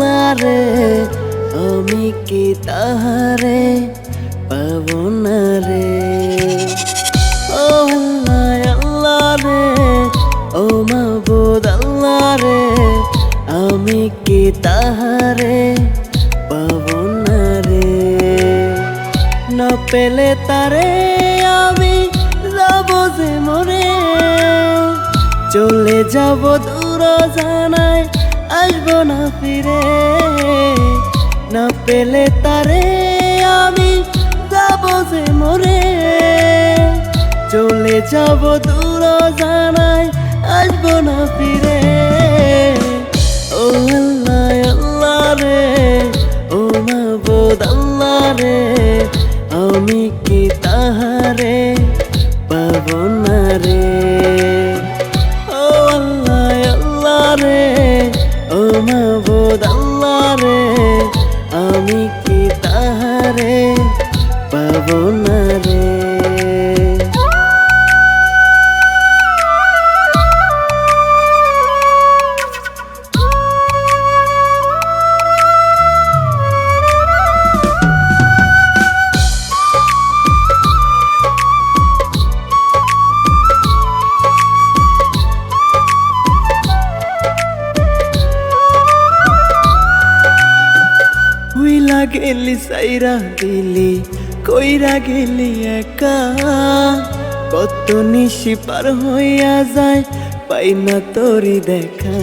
আল্লাহ রে আমি কি তাহারে পাবো না রে। ও আল্লাহ আল্লাহ রে ও মাবুদ আল্লাহ রে আমি কি তাহারে পাবো না রে। না পেলে তারে আমি যাব যে মরে, চলে যাব দূর জানায় আসবো না ফিরে। না পেলে তারে আমি যাব যে মরে, চলে যাব দূর জানায় আসবো না ফিরে। ও আল্লাহ আল্লাহ রে ও মাবুদ আল্লাহ রে আমি কি তাহারে পাবো না রে। ও আল্লাহ আল্লাহ রে ও মাবুদ আল্লাহ রে আমি কি তাহারে পাবো না রে। ভুইলা গেলি সাইরা দিলি কইরা গেলি একা, কত নিশি পার হইয়া যায় পাই না তোরি দেখা।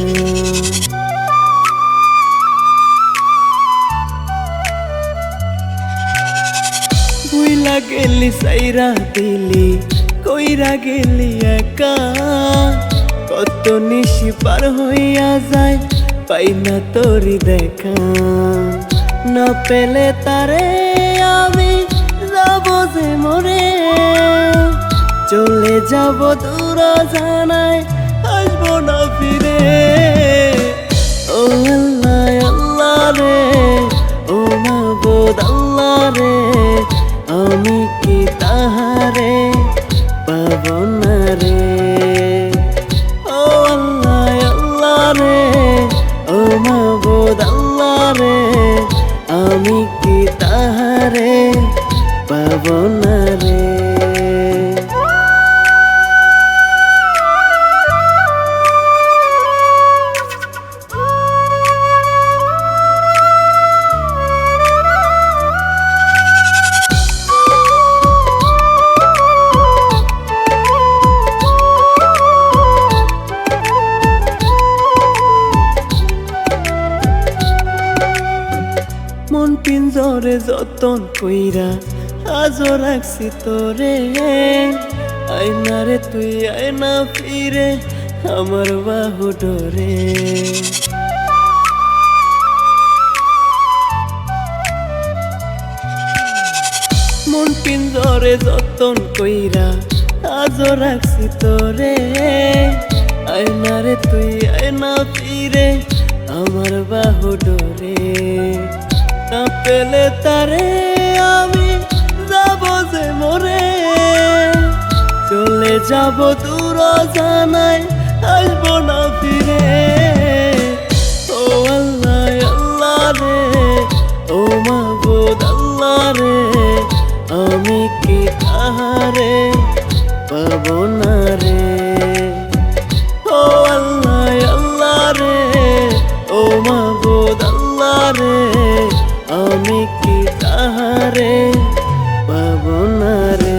ভুইলা গেলি সাইরা দিলি কইরা গেলি একা, কত নিশি পার হইয়া যায় পাই না তোরি দেখা। না পেলে তারে আমি যাব যে মরে, চলে যাব দূর জানায় আসবো না ফিরে। ও আল্লাহ আল্লাহ রে ও মাবুদ আল্লাহ রে আমি কি তাহারে পাবো না রে। ও আল্লাহ আল্লাহ রে ও মাবুদ আল্লাহ রে আমি কি তাহারে পাবো না রে। মন পিঞ্জরে যতন কইরা আজও রাখছি তোরে, আয়না রে তুই আয়না ফিরে আমার বাহু ডরে। মন পিঞ্জরে যতন কইরা আজও রাখছি তোরে, আয়না রে তুই আয়না ফিরে আমার বাহু ডরে। না পেলে তারে আমি যাব যে মরে, চলে যাব দূর জানায় আসবো না ফিরে। ও আল্লাহ আল্লাহ রে ও মাবুদ আল্লাহ রে আমি কি তাহারে পাবো না রে। ও আল্লাহ আল্লাহ রে ও মাবুদ আল্লাহ রে আমি কি তাহারে পাবো না রে।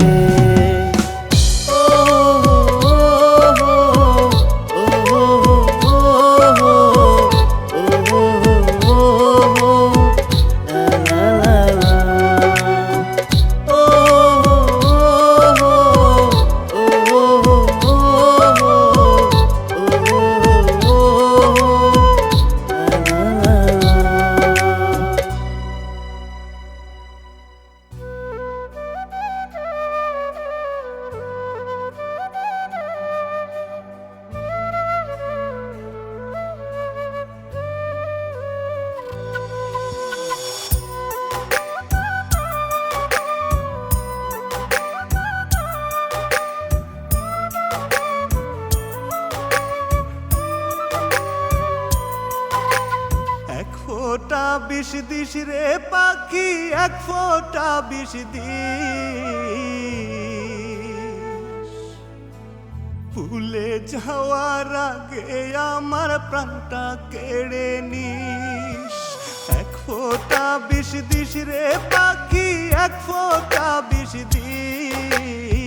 এক ফোঁটা বিষ দিস রে পাখি, এক ফোঁটা বিষ দিস, ভুলে যাওয়ার আগে আমার প্রাণটা কেড়ে নিস। এক ফোঁটা বিষ দিস রে পাখি, এক ফোঁটা বিষ দিস,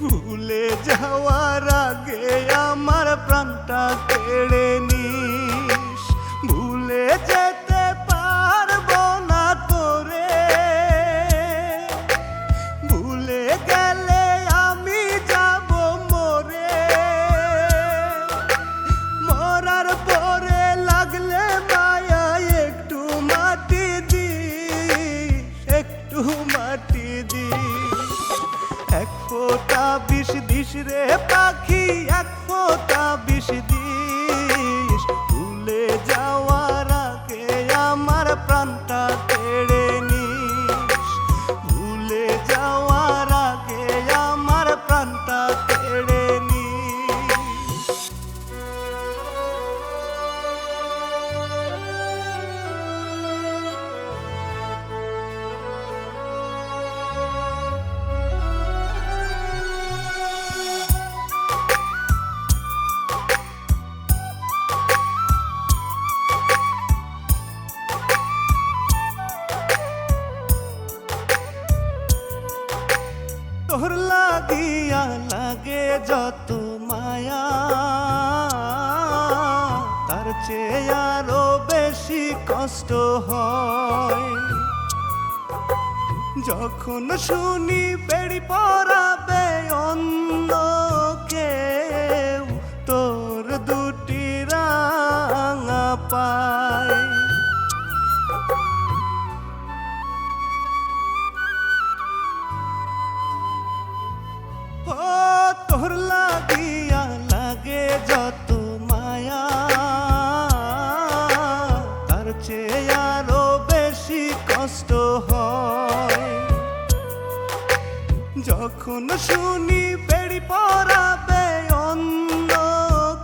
ভুলে যাওয়ার আগে আমার প্রাণটা কেড়ে নিস। ভুলে যেতে পারবো না তোরে, ভুলে গেলে আমি যাব মরে। মরার পরে লাগলে মায়া একটু মাটি দিস, একটু মাটি দিস। এক ফোঁটা বিষ দিস রে পাখি, এক ফোঁটা বিষ দিস, ভুলে যাওয়ার আগে আমার প্রাণটা কেড়ে নিস। ভুলে যাওয়ার আগে আমার প্রাণটা কেড়ে নিস। তোর লাগিয়া লাগে যত মায়া, তার চেয়ে আরো বেশি কষ্ট হয় যখন শুনি বেড়ি পরাবে অন্য কেউ তোর দুটি রাঙা পায়। ও তোর লাগিয়া লাগে যত মায়া, তার চেয়ে আরো বেশি কষ্ট হয় যখন শুনি বেড়ি পরাবে অন্য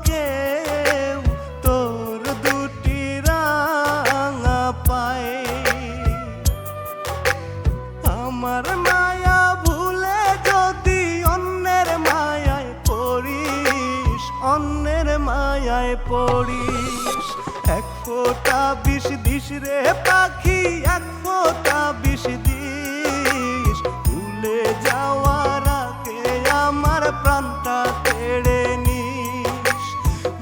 কেউ তোর দুটি রাঙা পায়। আমার মায়া ভুলে যদি অন্যের মায়ায় পড়িস, অন্যের মায়ায় পড়িস। এক ফোঁটা বিষ দিস রে পাখি, এক ফোঁটা বিষ দিস, ভুলে যাওয়ার আগে আমার প্রাণটা কেড়ে নিস।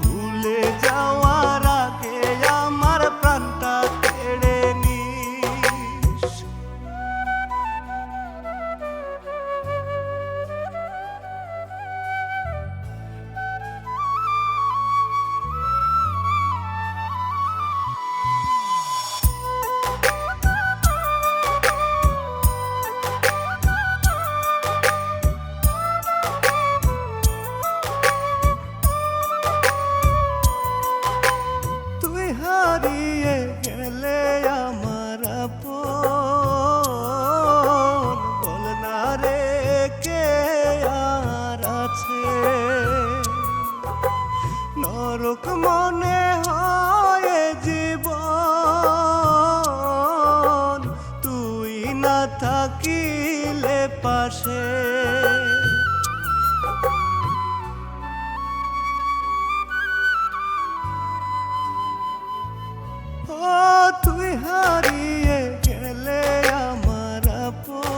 ভুলে যাওয়ার আগে আমার প্রাণটা কেড়ে নিস। তুই হারিয়ে গেলে আমার আপন, বল না রে কে আর আছে। নরক মনে হয় জীবন, তুই না থাকিলে পাশে। ও তুই হারিয়ে গেলে আমার আপন,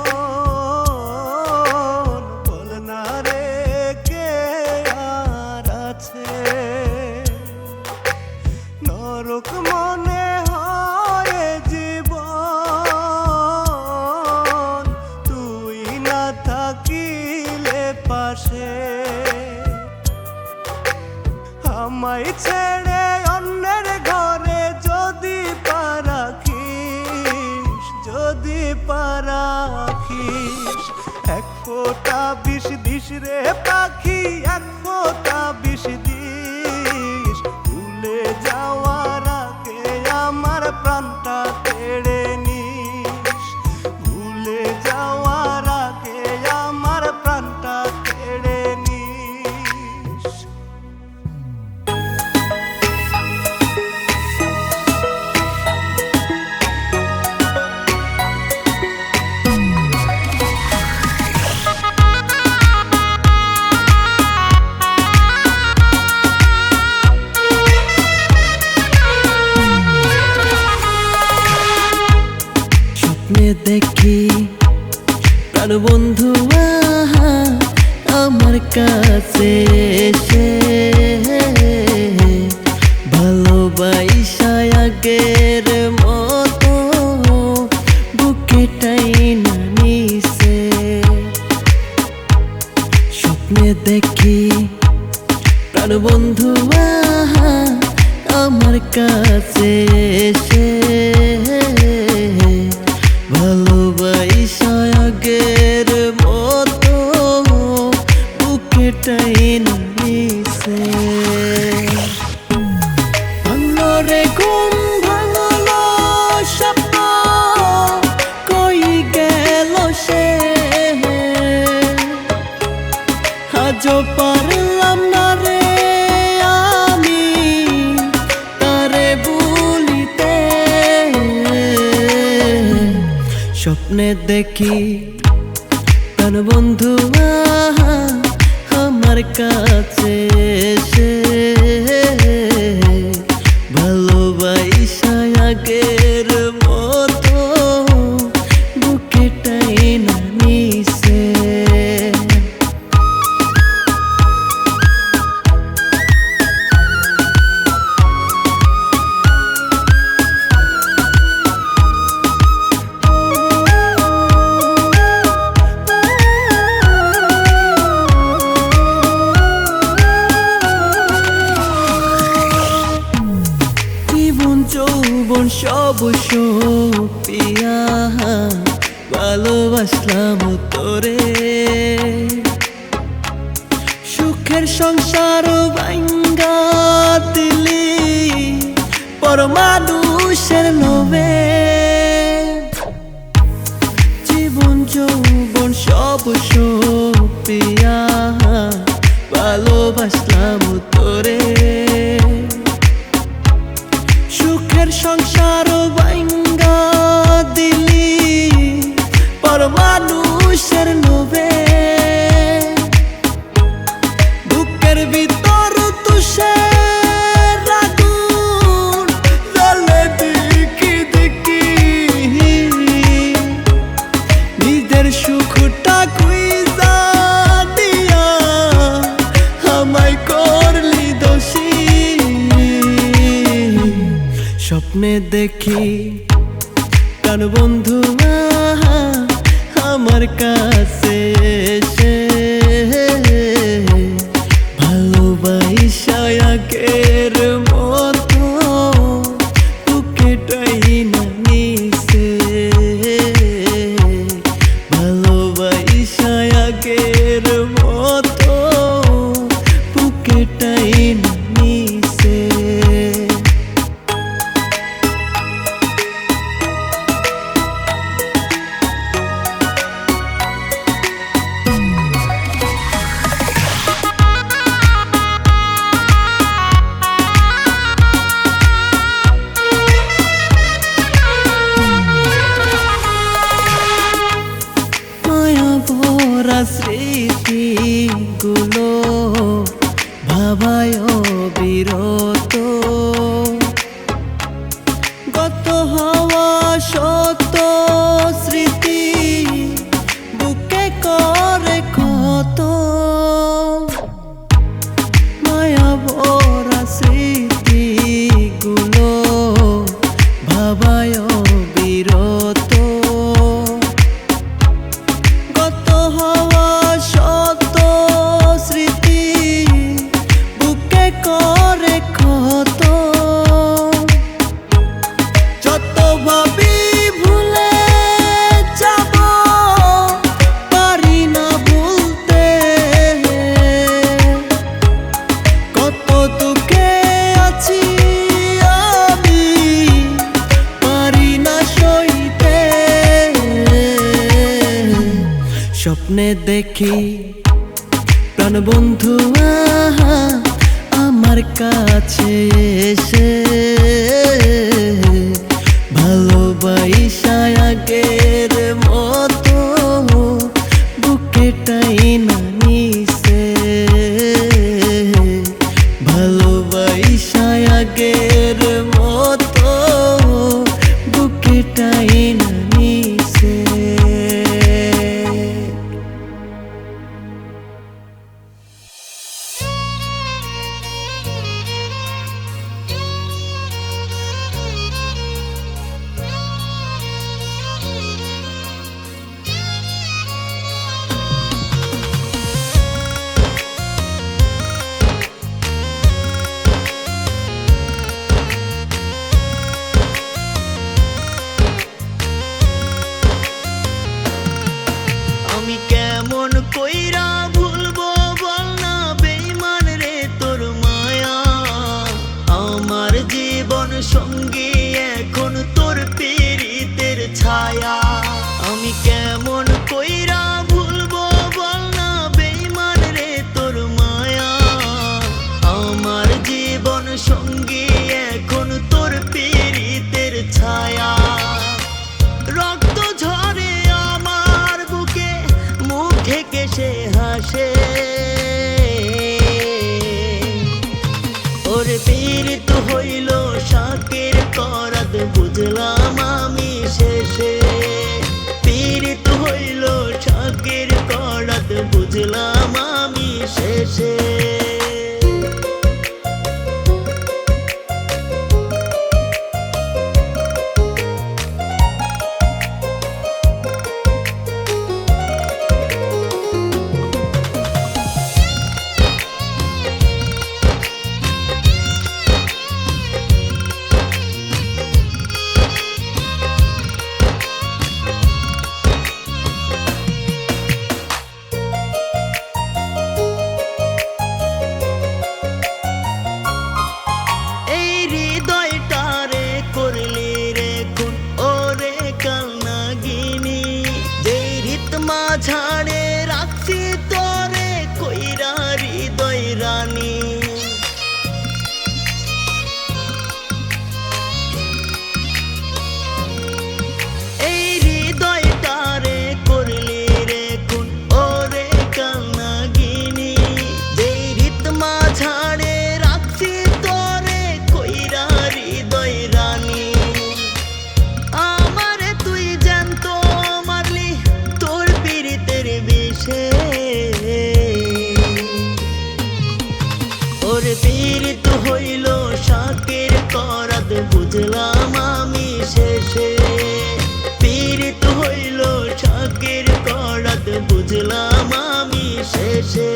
বল না রে কে আর আছে। নরক মনে হয় জীবন, তুই না থাকিলে পাশে। আমায় ছেড়ে অন্যের ঘরে যদি পারাখিস, যদি পারাখিস। এক ফোঁটা বিষ দিস রে পাখি, এক ফোঁটা বিষ দিস, ভুলে যাওয়ার আগে আমার প্রাণটা কেড়ে নিস। ভুলে যাওয়ার আগে আমার প্রাণটা কেড়ে নিস। স্বপ্নে দেখি প্রাণবন্ধু আমার কাছে এসে ভালোবাসা আগের মতো বুকে টাইনা নিছে। স্বপ্নে দেখি প্রাণবন্ধু আমার কাছে এসে ভালোবাসা আগের মতো বুকে টাইনা নিছে। ভাঙলো রে ঘুম ভাঙলো স্বপ্ন কই গেল সে, আজও পারলাম না রে আমি তারে ভুলিতে। স্বপ্নে দেখি প্রাণবন্ধু আমার কাছে এসে ভালোবাসা আগের মতো বুকে টাইনা নিছে। যৌবন সব পিয়া ভালোবাসলাম তোরে, সুখের সংসার ভাঙ্গা দিলি পর মানুষের লোভে। জীবন যৌবন সব পিয়া ভালোবাসলাম তোরে, সুখের সংসার ভাঙ্গা দিলি পর মানুষের লোভে। বুকের ভিতর তুষার আগুন জ্বলে দেখি দেখি, নিজের সুখটা খুঁজা দিয়া আমায় করলি দোষী। স্বপ্নে দেখি প্রাণবন্ধু আমার কাছে এসে ভালোবাসা আগের মতো বুকে টাইনা নিছে। ভালোবাসা আগের মতো বুকে টাইনা নিছে। স্মৃতিগুলো ভাবায় বিরত, গত হওয়া সত স্মৃতি বুকে করে ক্ষত। মায়া ভরা স্মৃতিগুলো ভাবায় বিরত, গত হওয়া সত স্মৃতি বুকে করে ক্ষত। যত ভাবি ভুলে যাব পারি না ভুলতে, কত দুঃখে আছি আমি পারি না সইতে। স্বপ্নে দেখি প্রাণবন্ধু আমার কাছে এসে ভালোবাসা আগের মতো বুকে টাইনা নিছে। ভালোবাসা আগের মতো বুকে টাইনা নিছে। আমার জীবন সঙ্গী এখন তোর পীড়িতের ছায়া। আমি কেমন কইরা ভুলবো বল না বেঈমান রে তোর মায়া। আমার জীবন সঙ্গী এখন তোর পীড়িতের ছায়া। রক্ত ঝরে আমার বুকে, মুখ ঢেকে সে হাসে। ওরে পীড়িত হইল শাকের করাত বুঝলাম আমি শেষে। পীড়িত হইল শাকের করাত বুঝলাম আমি শেষে। ঝাড়ে রাখছি তোরে কইরা হৃদয় রানী। এই হৃদয়টারে করলি রে খুন ওরে কালনাগিনী। যেই রিতমা ঝাড়ে রাখছি তোরে কইরা হৃদয় রানী। আমারে তুই জানত মারলি তোর পীড়িতের বিষে। ওরে পীড়িত হইল শাকের করাত বুঝলাম আমি শেষে। পীড়িত হইল শাকের করাত বুঝলাম আমি শেষে।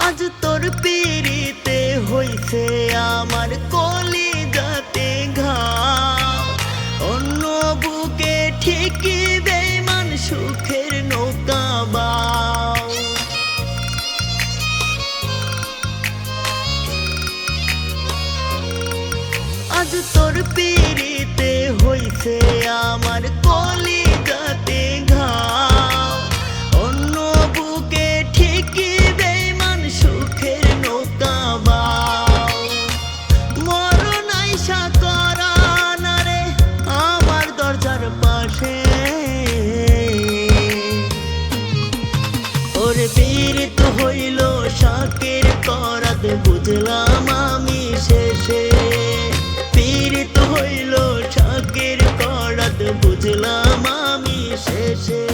আজ তোর পীড়িতে হইছে আমার কলিজাতে ঘাও। অন্য বুকে ঠিকই বেঈমান সুখের নৌকা বাও। আজ তোর পীড়িতে হইছে আমার কলিজাতে ঘাও। অন্য বুকে ঠিকই বেঈমান সুখের নৌকা বাও। মরণ আইসা করা না রে আমার দরজার পাশে। ওরে পীড়িত হইল শাকের করাত বুঝলাম আমি শেষে। পীড়িত হইল শাকের করাত বুঝলাম আমি শেষে।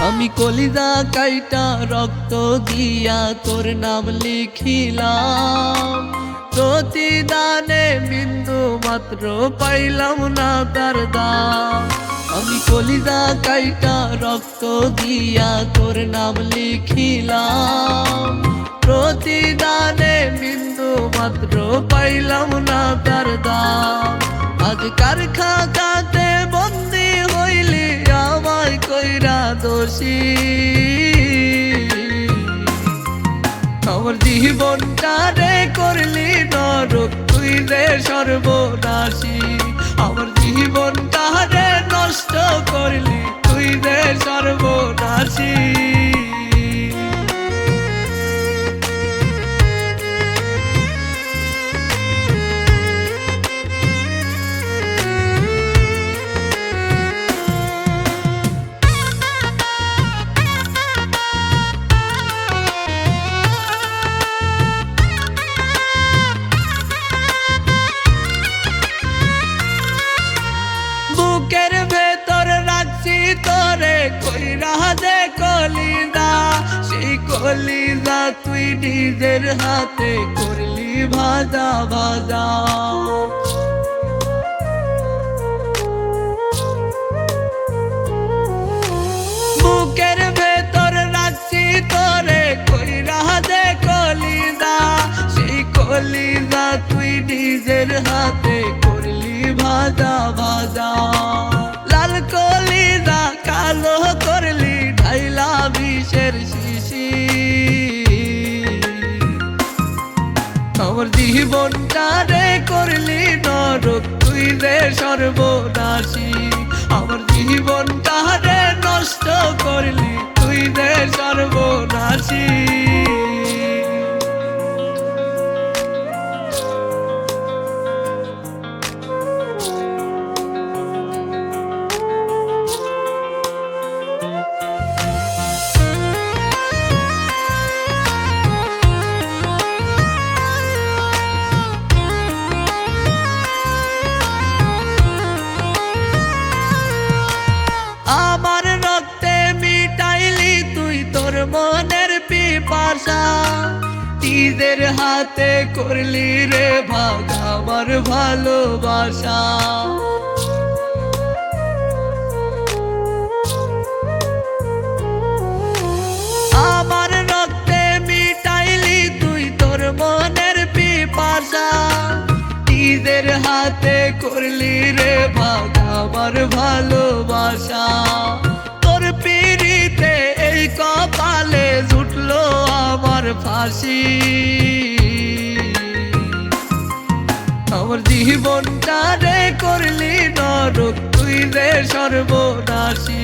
আমি কলিজা কাইটা রক্ত দিয়া তোর নাম লিখিলাম। প্রতিদানে বিন্দু মাত্র পাইলাম না তার দাম। আমি কলিজা কাইটা রক্ত দিয়া তোর নাম লিখিলাম। প্রতিদানে বিন্দু মাত্র পাইলাম না তার দাম। আজ কারখানাতে বন্দি হইলি আমায় কইরা দোষী। আমার জীবনটা রে করলি নরক তুই রে সর্বনাশী। আমার জীবনটা রে নষ্ট করলি তুই রে সর্বনাশী। কলিজা তুই নিজের হাতে করলি ভাজা ভাজা। বুকের ভেতর রাখছি তোরে কইরা দে কলিজা, সেই কলিজা তুই নিজের হাতে করলি ভাজা ভাজা। লাল কলিজা কালো করলি ঢাইলা বিষের শিশি, আমার জীবনটা রে করলি নরক তুই রে সর্বনাশী, আমার জীবনটা রে নষ্ট করলি তুই রে সর্বনাশী। আমার রক্তে মিটাইলি তুই তোর মনের পিপাসা, নিজের হাতে করলি রে ভাগ আমার ভালোবাসা। আমার রক্তে মিটাইলি তুই তোর মনের পিপাসা, নিজের হাতে করলি রে ভাগ আমার ভালোবাসা। তোর পিড়িতে এই কপালে জুটলো আমার ফাঁসি, আমার জীবনটা রে করলি নরক তুই রে সর্বনাশী।